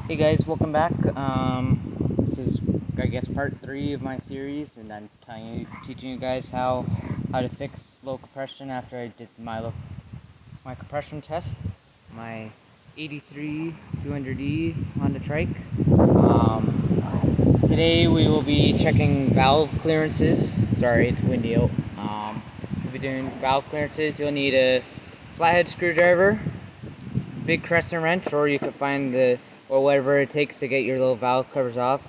Hey guys, welcome back. This is, I guess, part 3 of my series, and I'm teaching you guys how to fix low compression after I did my compression test, my 83 200E Honda Trike. Today we will be checking valve clearances. Sorry, it's windy out. We'll be doing valve clearances. You'll need a flathead screwdriver, big crescent wrench, or you could find or whatever it takes to get your little valve covers off,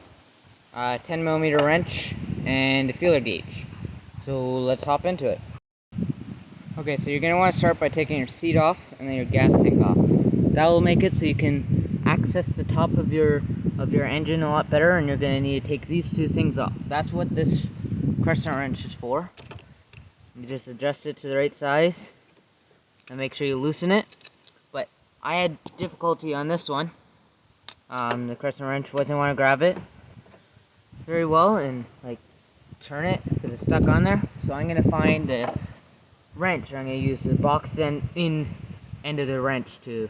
10mm wrench, and a feeler gauge. So let's hop into it. Okay, so you're going to want to start by taking your seat off and then your gas tank off. That will make it so you can access the top of your engine a lot better, and you're going to need to take these two things off. That's what this crescent wrench is for. You just adjust it to the right size and make sure you loosen it. But I had difficulty on this one. The crescent wrench wasn't want to grab it very well and like turn it because it's stuck on there. So I'm gonna find the wrench. I'm gonna use the box end of the wrench to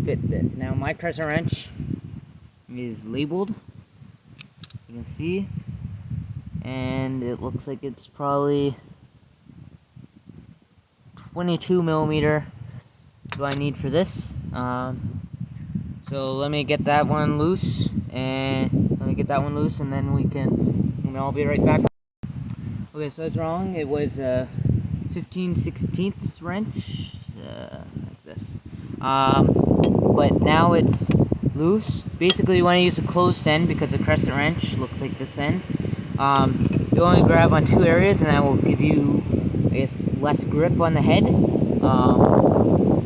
fit this. Now my crescent wrench is labeled, you can see, and it looks like it's probably 22mm. Do I need for this? So let me get that one loose, and then I'll be right back. Okay, so I was wrong. It was a 15/16 wrench, like this. But now it's loose. Basically, you want to use a closed end because the crescent wrench looks like this end. You only grab on two areas, and that will give you, I guess, less grip on the head.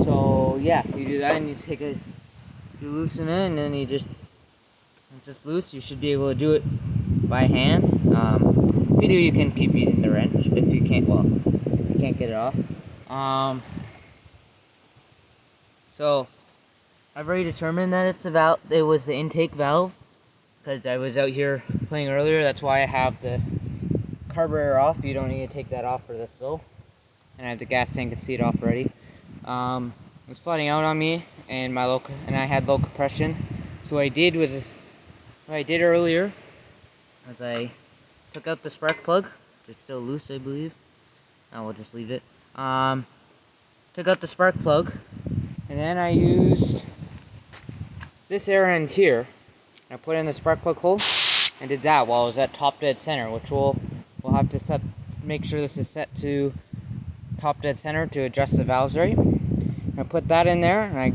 So yeah, you do that, and you loosen it, and then once it's loose, you should be able to do it by hand. If you do, you can keep using the wrench. If you can't, well, you can't get it off. So I've already determined that it was the intake valve, because I was out here playing earlier. That's why I have the carburetor off. You don't need to take that off for this though. And I have the gas tank and seat off already. It was flooding out on me, and I had low compression. So what I did earlier was I took out the spark plug, which is still loose, I believe. I will just leave it. Took out the spark plug, and then I used this air end here. I put in the spark plug hole and did that while I was at top dead center, which we'll have to make sure this is set to top dead center to adjust the valves right. I put that in there, and I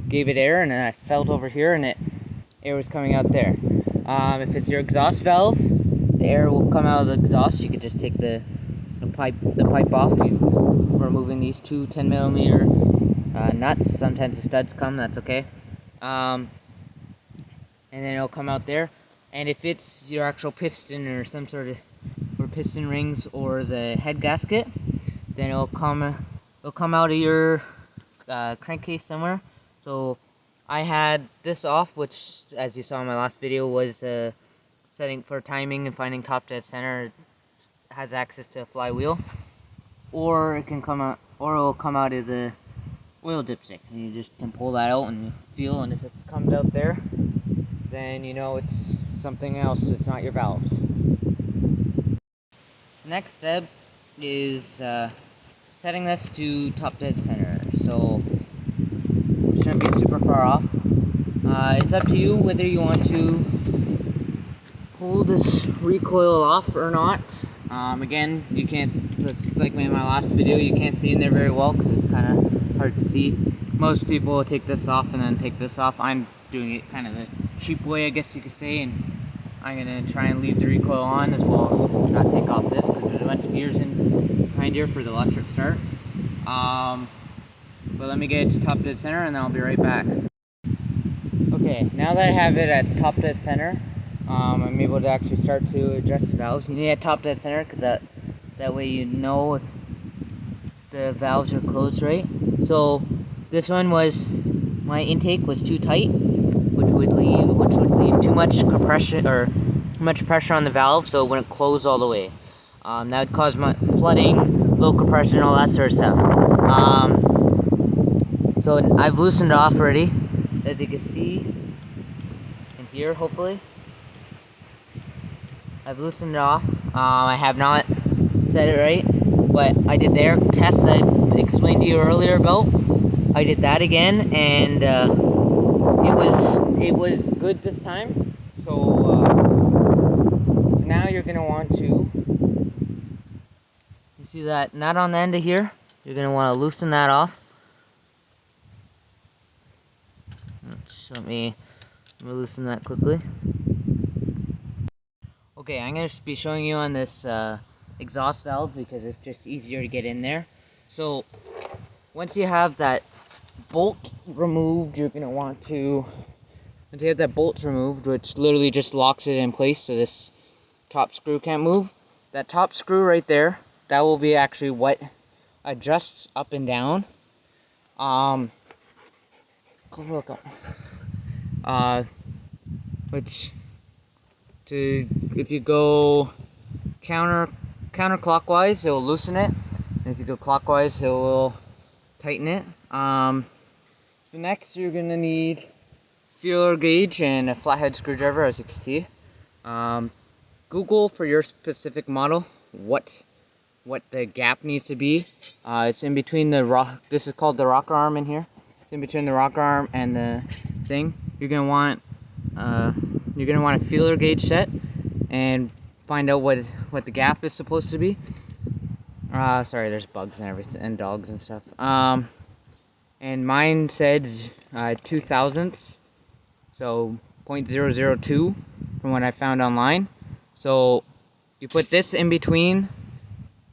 gave it air, and then I felt over here, and air was coming out there. If it's your exhaust valve, the air will come out of the exhaust. You could just take the pipe off, removing these two 10mm nuts. Sometimes the studs come, that's okay. And then it'll come out there. And if it's your actual piston or some sort of piston rings or the head gasket, then it'll come out of your crankcase somewhere. So I had this off, which, as you saw in my last video, was setting for timing and finding top dead center. It has access to a flywheel, or it will come out as a oil dipstick, and you just can pull that out and you feel, and if it comes out there, then you know it's something else. It's not your valves. The next step is setting this to top dead center. So it shouldn't be super far off. It's up to you whether you want to pull this recoil off or not. Again, you can't, like in my last video, you can't see in there very well because it's kind of hard to see. Most people will take this off and then take this off. I'm doing it kind of the cheap way, I guess you could say, and I'm going to try and leave the recoil on as well as not take off this, because there's a bunch of gears in behind here for the electric start. But let me get it to top dead center, and then I'll be right back. Okay, now that I have it at top dead center, I'm able to actually start to adjust the valves. You need it at top dead center because that way you know if the valves are closed right. So this one my intake was too tight, which would leave too much compression or much pressure on the valve, so it wouldn't close all the way. That would cause flooding, low compression, all that sort of stuff. So I've loosened it off already, as you can see in here, hopefully. I've loosened it off. I have not set it right, but I did their tests I explained to you earlier about. I did that again, and it was good this time. So now you're gonna want to, you see that nut on the end of here? You're gonna want to loosen that off. Let me loosen that quickly. Okay, I'm going to be showing you on this exhaust valve because it's just easier to get in there. So, once you have that bolt removed, you're going to want to, once you have that bolt removed, which literally just locks it in place so this top screw can't move, that top screw right there, that will be actually what adjusts up and down. Look up. Which, if you go counterclockwise, it will loosen it, and if you go clockwise, it will tighten it. So next, you're gonna need feeler gauge and a flathead screwdriver, as you can see. Google for your specific model what the gap needs to be. It's in between the rock. This is called the rocker arm in here. It's in between the rocker arm and the thing. You're gonna want a feeler gauge set and find out what the gap is supposed to be. Sorry, there's bugs and everything, and dogs and stuff. And mine said 2 thousandths, so 0.002 from what I found online. So you put this in between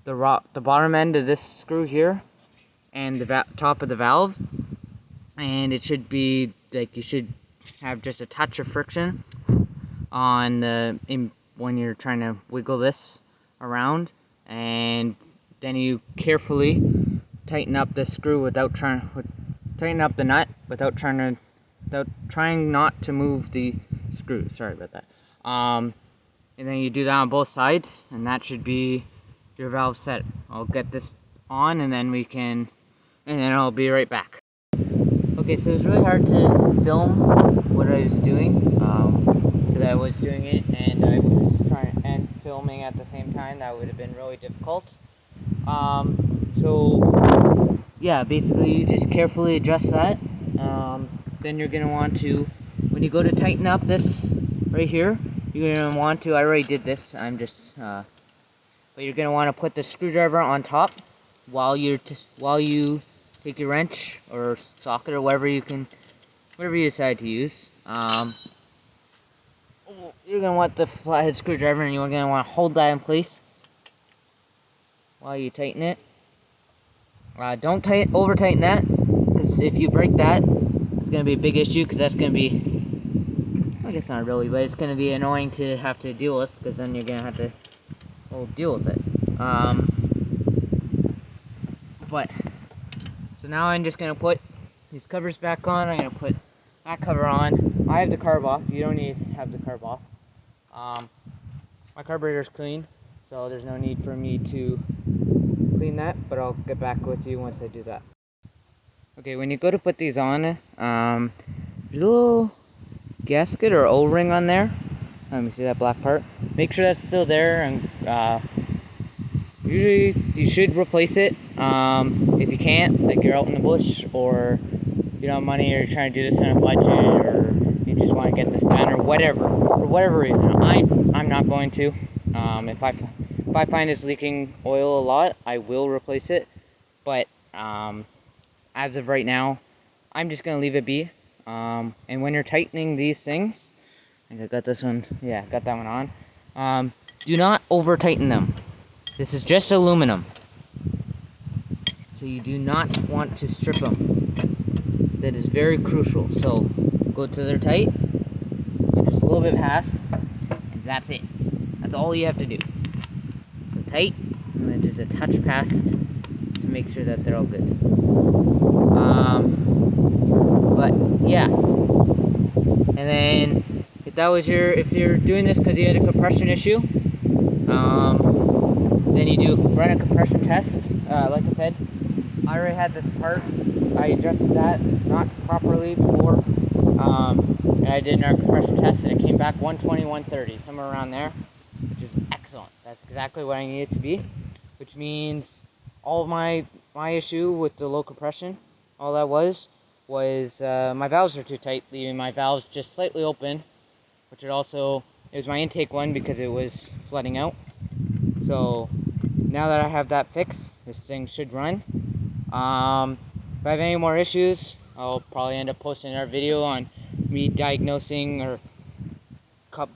the bottom end of this screw here and the top of the valve, and it should be like, you should have just a touch of friction on when you're trying to wiggle this around, and then you carefully tighten up the screw tighten up the nut without trying not to move the screw. Sorry about that. And then you do that on both sides, and that should be your valve set. I'll get this on, and then I'll be right back. Okay, so it was really hard to film what I was doing, because I was doing it and I was filming at the same time. That would have been really difficult. So yeah, basically you just carefully adjust that. Then you're gonna want to, when you go to tighten up this right here, you're gonna want to, I already did this, but you're gonna want to put the screwdriver on top while you take your wrench or socket or whatever you decide to use. You're gonna want the flathead screwdriver, and you're gonna want to hold that in place while you tighten it. Don't over tighten that, because if you break that, it's gonna be a big issue, because that's gonna be, I guess not really, but it's gonna be annoying to have to deal with, because then you're gonna have to deal with it. So now I'm just gonna put these covers back on. I'm gonna put that cover on. I have the carb off. You don't need to have the carb off. My carburetor's clean, so there's no need for me to clean that, but I'll get back with you once I do that. Okay, when you go to put these on, there's a little gasket or O-ring on there. Let me see that black part. Make sure that's still there, and usually you should replace it. If you can't, like you're out in the bush, or you don't have money, or you're trying to do this on a budget, or you just want to get this done, or whatever, for whatever reason. I'm not going to. If I find it's leaking oil a lot, I will replace it. But as of right now, I'm just gonna leave it be. And when you're tightening these things, I think I got this one. Yeah, got that one on. Do not over tighten them. This is just aluminum, so you do not want to strip them. That is very crucial. So go to their tight, and just a little bit past, and that's it. That's all you have to do. So tight, and then just a touch past to make sure that they're all good. But yeah, and then if you're doing this because you had a compression issue, then you run a compression test, like I said, I already had this part. I adjusted that not properly before, and I did an air compression test, and it came back 120, 130, somewhere around there, which is excellent. That's exactly what I need it to be, which means all of my issue with the low compression, all that was my valves are too tight, leaving my valves just slightly open, which it was my intake one because it was flooding out. So now that I have that fixed, this thing should run. If I have any more issues, I'll probably end up posting another video on me diagnosing or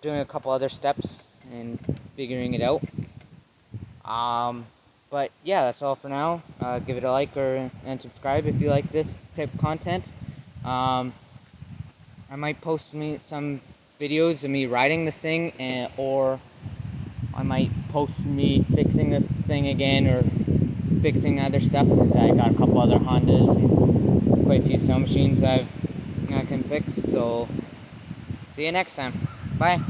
doing a couple other steps and figuring it out. But yeah, that's all for now. Give it a like and subscribe if you like this type of content. I might post some videos of me riding this thing, or I might post me fixing this thing again, or fixing other stuff, because I got a couple other Hondas and quite a few sewing machines I can fix. So see you next time. Bye.